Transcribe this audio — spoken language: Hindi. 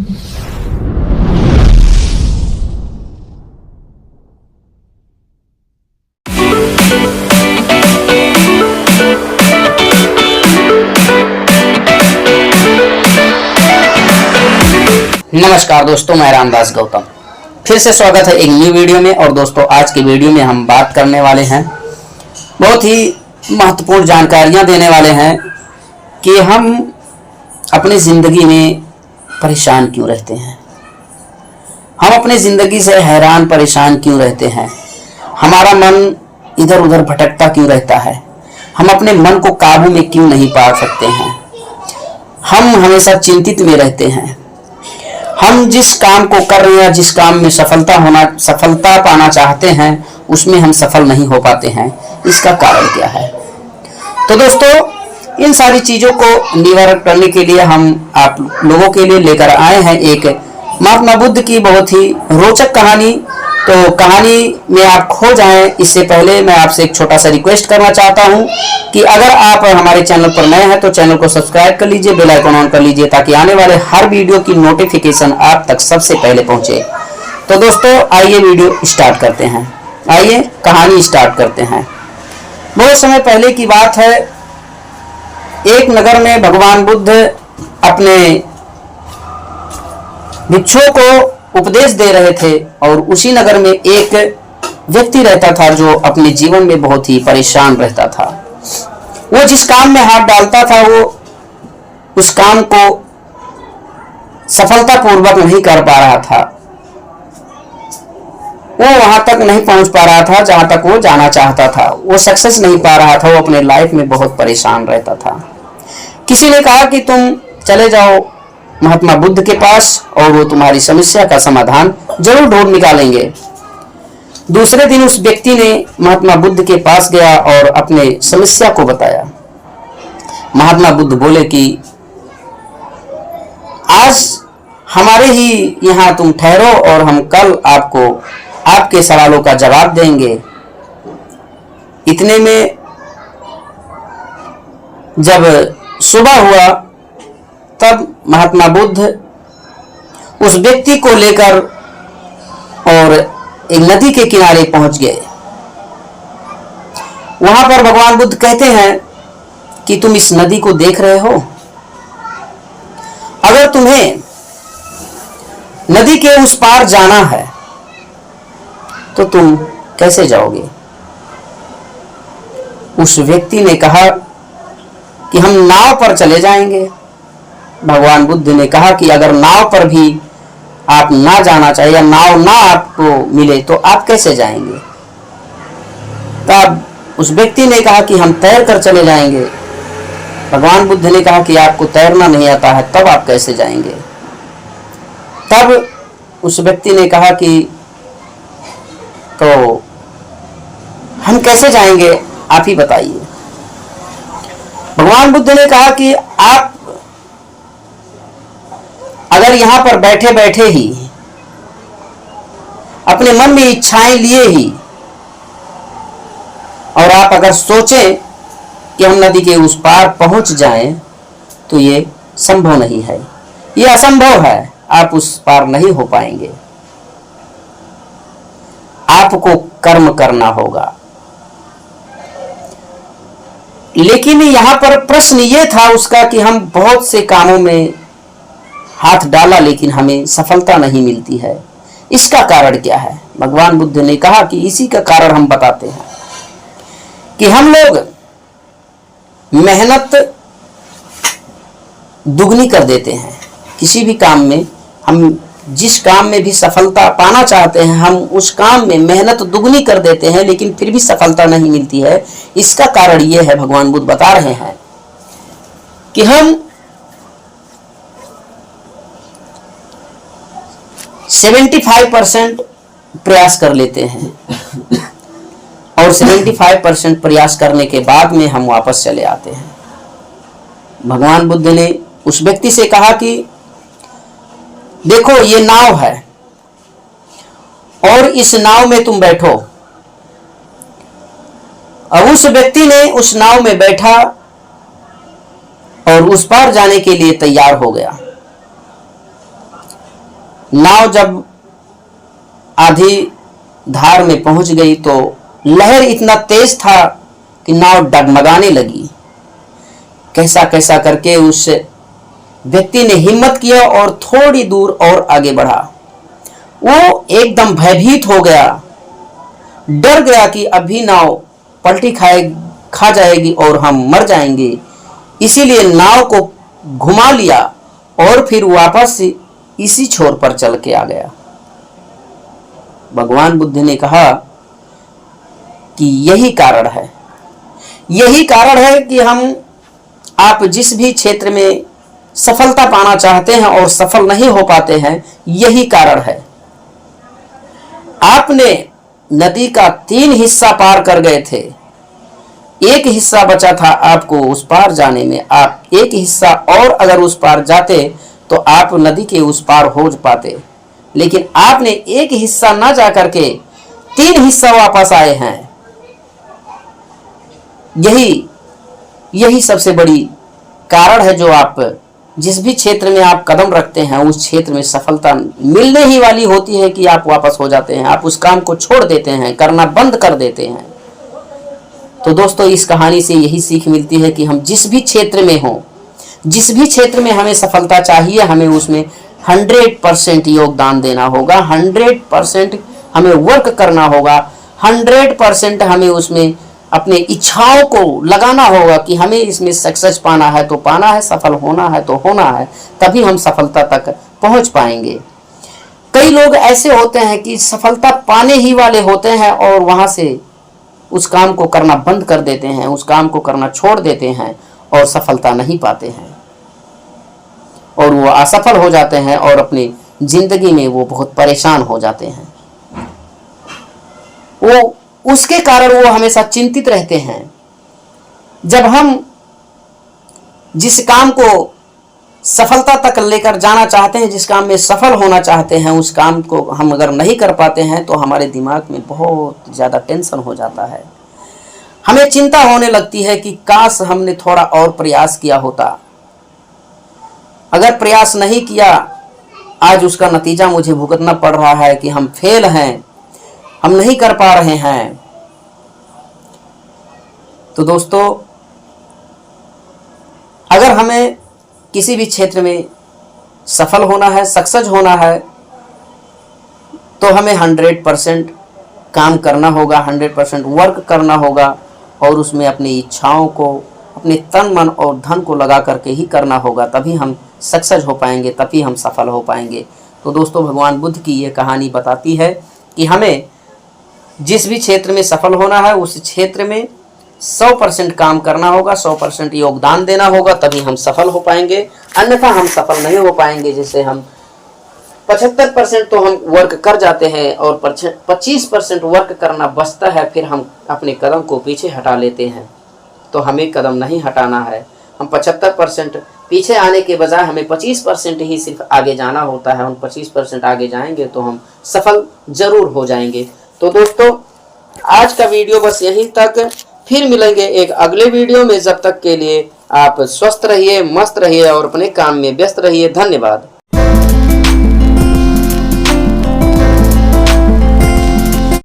नमस्कार दोस्तों, मैं रामदास गौतम फिर से स्वागत है एक न्यू वीडियो में। और दोस्तों, आज की वीडियो में हम बात करने वाले हैं, बहुत ही महत्वपूर्ण जानकारियां देने वाले हैं कि हम अपनी ज़िंदगी में परेशान क्यों रहते हैं, हम अपनी ज़िंदगी से हैरान परेशान क्यों रहते हैं, हमारा मन इधर उधर भटकता क्यों रहता है, हम अपने मन को काबू में क्यों नहीं पा सकते हैं, हम हमेशा चिंतित में रहते हैं, हम जिस काम को कर रहे हैं, जिस काम में सफलता पाना चाहते हैं, उसमें हम सफल नहीं हो पाते हैं। इसका कारण क्या है? तो दोस्तों, इन सारी चीज़ों को निवारण करने के लिए हम आप लोगों के लिए लेकर आए हैं एक महात्मा बुद्ध की बहुत ही रोचक कहानी। तो कहानी में आप खो जाएं, इससे पहले मैं आपसे एक छोटा सा रिक्वेस्ट करना चाहता हूं कि अगर आप हमारे चैनल पर नए हैं तो चैनल को सब्सक्राइब कर लीजिए, बेल आइकन ऑन कर लीजिए, ताकि आने वाले हर वीडियो की नोटिफिकेशन आप तक सबसे पहले पहुंचे। तो दोस्तों, आइए वीडियो स्टार्ट करते हैं, आइए कहानी स्टार्ट करते हैं। बहुत समय पहले की बात है, एक नगर में भगवान बुद्ध अपने भिक्षुओं को उपदेश दे रहे थे और उसी नगर में एक व्यक्ति रहता था जो अपने जीवन में बहुत ही परेशान रहता था। वो जिस काम में हाथ डालता था वो उस काम को सफलतापूर्वक नहीं कर पा रहा था, वो वहां तक नहीं पहुंच पा रहा था जहां तक वो जाना चाहता था, वो सक्सेस नहीं पा रहा था, वो अपने लाइफ में बहुत परेशान रहता था। किसी ने कहा कि तुम चले जाओ महात्मा बुद्ध के पास और वो तुम्हारी समस्या का समाधान जरूर ढूंढ निकालेंगे। दूसरे दिन उस व्यक्ति ने महात्मा बुद्ध के पास गया और अपने समस्या को बताया। महात्मा बुद्ध बोले कि आज हमारे ही यहाँ तुम ठहरो और हम कल आपको आपके सवालों का जवाब देंगे। इतने में जब सुबह हुआ तब महात्मा बुद्ध उस व्यक्ति को लेकर और एक नदी के किनारे पहुंच गए। वहां पर भगवान बुद्ध कहते हैं कि तुम इस नदी को देख रहे हो, अगर तुम्हें नदी के उस पार जाना है तो तुम कैसे जाओगे? उस व्यक्ति ने कहा कि हम नाव पर चले जाएंगे। भगवान बुद्ध ने कहा कि अगर नाव पर भी आप ना जाना चाहिए या नाव ना आपको मिले तो आप कैसे जाएंगे? तब उस व्यक्ति ने कहा कि हम तैर कर चले जाएंगे। भगवान बुद्ध ने कहा कि आपको तैरना नहीं आता है, तब आप कैसे जाएंगे? तब उस व्यक्ति ने कहा कि तो हम कैसे जाएंगे, आप ही बताइए। भगवान बुद्ध ने कहा कि आप अगर यहां पर बैठे बैठे ही अपने मन में इच्छाएं लिए ही और आप अगर सोचें कि हम नदी के उस पार पहुंच जाएं तो ये संभव नहीं है, ये असंभव है, आप उस पार नहीं हो पाएंगे। आपको कर्म करना होगा। लेकिन यहां पर प्रश्न ये था उसका कि हम बहुत से कामों में हाथ डाला लेकिन हमें सफलता नहीं मिलती है, इसका कारण क्या है? भगवान बुद्ध ने कहा कि इसी का कारण हम बताते हैं कि हम लोग मेहनत दुगनी कर देते हैं। किसी भी काम में हम जिस काम में भी सफलता पाना चाहते हैं, हम उस काम में मेहनत दुगनी कर देते हैं लेकिन फिर भी सफलता नहीं मिलती है। इसका कारण यह है, भगवान बुद्ध बता रहे हैं कि हम 75% प्रयास कर लेते हैं और 75% प्रयास करने के बाद में हम वापस चले आते हैं। भगवान बुद्ध ने उस व्यक्ति से कहा कि देखो ये नाव है और इस नाव में तुम बैठो। अब उस व्यक्ति ने उस नाव में बैठा और उस पार जाने के लिए तैयार हो गया। नाव जब आधी धार में पहुंच गई तो लहर इतना तेज था कि नाव डगमगाने लगी। कैसा कैसा करके उस व्यक्ति ने हिम्मत किया और थोड़ी दूर और आगे बढ़ा। वो एकदम भयभीत हो गया, डर गया कि अभी नाव पलटी खा जाएगी और हम मर जाएंगे। इसीलिए नाव को घुमा लिया और फिर वापस इसी छोर पर चल के आ गया। भगवान बुद्ध ने कहा कि यही कारण है कि आप जिस भी क्षेत्र में सफलता पाना चाहते हैं और सफल नहीं हो पाते हैं, यही कारण है। आपने नदी का 3 हिस्सा पार कर गए थे, एक हिस्सा बचा था आपको उस पार जाने में। आप एक हिस्सा और अगर उस पार जाते तो आप नदी के उस पार हो पाते, लेकिन आपने एक हिस्सा ना जा करके 3 हिस्सा वापस आए हैं। यही सबसे बड़ी कारण है, जो आप जिस भी क्षेत्र में आप कदम रखते हैं उस क्षेत्र में सफलता मिलने ही वाली होती है कि आप वापस हो जाते हैं, आप उस काम को छोड़ देते हैं, करना बंद कर देते हैं। तो दोस्तों, इस कहानी से यही सीख मिलती है कि हम जिस भी क्षेत्र में हों, जिस भी क्षेत्र में हमें सफलता चाहिए, हमें उसमें 100% योगदान देना होगा, 100% हमें वर्क करना होगा, 100% हमें उसमें अपने इच्छाओं को लगाना होगा कि हमें इसमें सक्सेस पाना है तो पाना है, सफल होना है तो होना है, तभी हम सफलता तक पहुंच पाएंगे। कई लोग ऐसे होते हैं कि सफलता पाने ही वाले होते हैं और वहां से उस काम को करना बंद कर देते हैं, उस काम को करना छोड़ देते हैं और सफलता नहीं पाते हैं और वो असफल हो जाते हैं और अपनी जिंदगी में वो बहुत परेशान हो जाते हैं। वो उसके कारण वो हमेशा चिंतित रहते हैं। जब हम जिस काम को सफलता तक लेकर जाना चाहते हैं, जिस काम में सफल होना चाहते हैं, उस काम को हम अगर नहीं कर पाते हैं तो हमारे दिमाग में बहुत ज़्यादा टेंशन हो जाता है। हमें चिंता होने लगती है कि काश हमने थोड़ा और प्रयास किया होता। अगर प्रयास नहीं किया, आज उसका नतीजा मुझे भुगतना पड़ रहा है कि हम फेल हैं, हम नहीं कर पा रहे हैं। तो दोस्तों, अगर हमें किसी भी क्षेत्र में सफल होना है, सक्सेस होना है, तो हमें 100% काम करना होगा, 100% वर्क करना होगा और उसमें अपनी इच्छाओं को, अपने तन मन और धन को लगा करके ही करना होगा। तभी हम सक्सेस हो पाएंगे, तभी हम सफल हो पाएंगे। तो दोस्तों, भगवान बुद्ध की ये कहानी बताती है कि हमें जिस भी क्षेत्र में सफल होना है उस क्षेत्र में 100% काम करना होगा, 100% योगदान देना होगा, तभी हम सफल हो पाएंगे। अन्यथा हम सफल नहीं हो पाएंगे। जैसे हम 75% तो हम वर्क कर जाते हैं और 25% वर्क करना बचता है, फिर हम अपने कदम को पीछे हटा लेते हैं। तो हमें कदम नहीं हटाना है। हम 75% पीछे आने के बजाय हमें 25% ही सिर्फ आगे जाना होता है। हम 25% आगे जाएंगे तो हम सफल जरूर हो जाएंगे। तो दोस्तों, आज का वीडियो बस यहीं तक। फिर मिलेंगे एक अगले वीडियो में। जब तक के लिए आप स्वस्थ रहिए, मस्त रहिए और अपने काम में व्यस्त रहिए। धन्यवाद।